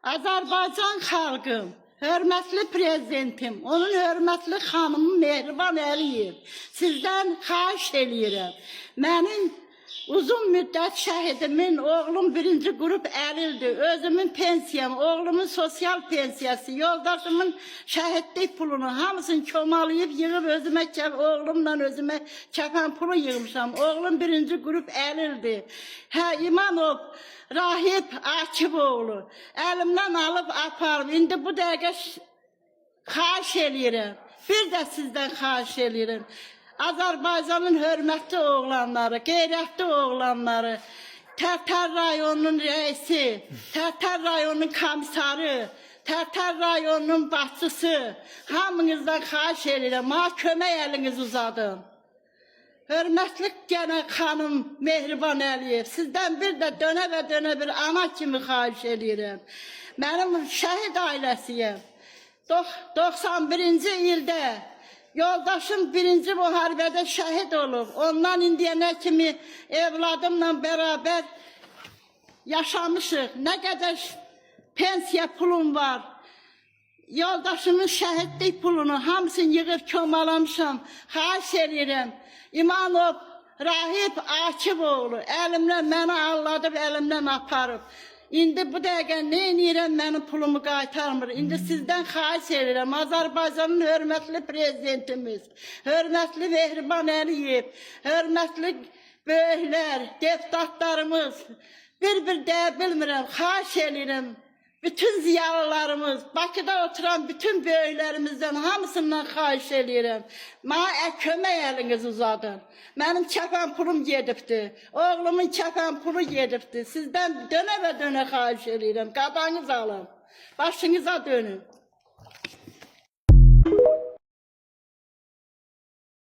Azərbaycan xalqım, hörmətli prezidentim, onun hörmətli xanımı Mehriban Əliyev, sizdən xahiş eləyirəm. Mənim uzun müddət şəhidimin, oğlum 1-ci qrup əlildir, özümün pensiyam, oğlumun sosial pensiyası, yoldaşımın şəhidlik pulunu, hamısını kömalayıb yığıb özümə, oğlumla özümə kəfən pulu yığmışam. Oğlum 1-ci qrup əlildir. İmanov Rahib Akiboğlu, əlimdən alıb aparım. İndi bu dəqiqə xahiş eləyirəm, bir də sizdən xahiş eləyirəm. Azərbaycanın hörmətli oğlanları, qeyrətli oğlanları, Tərtər rayonunun rəisi, Tərtər rayonunun komissarı, Tərtər rayonunun başçısı, hamınızdan xahiş edirəm, mənə kömək əlinizi uzadın. Hörmətli gənə xanım Mehriban Əliyev, sizdən bir də dönə bir ana kimi xahiş edirəm. Mənim şəhid ailəsiyəm. 91-ci ildə yoldaşım 1-ci müharibədə şəhid olub. Ondan indiyənə kimi evladımla bərabər yaşamışıq. Nə qədər pensiya pulum var. Yoldaşımın şəhidlik pulunu hamısını yığıb kömalamışam. Xahiş edirəm. İmanov Rahib Akiboğlu əlimdən məni alladıb, əlimdən aparıb. İndi bu dəqiqə nə edirəm, mənim pulumu qaytarmır. İndi sizdən xahiş edirəm, Azərbaycanın hörmətli prezidentimiz, hörmətli Mehriban Əliyev, hörmətli böyüklər, deputatlarımız, bir deyə bilmirəm, xahiş edirəm. Bütün ziyalılarımız, Bakıda oturan bütün böyüklərimizdən hamısından xahiş edirəm. Mənə kömək əliniz uzadın. Mənim kəfən pulum gedibdir. Oğlumun kəfən pulu gedibdir. Sizdən dönə xahiş edirəm. Qadanız alın. Başınıza dönün.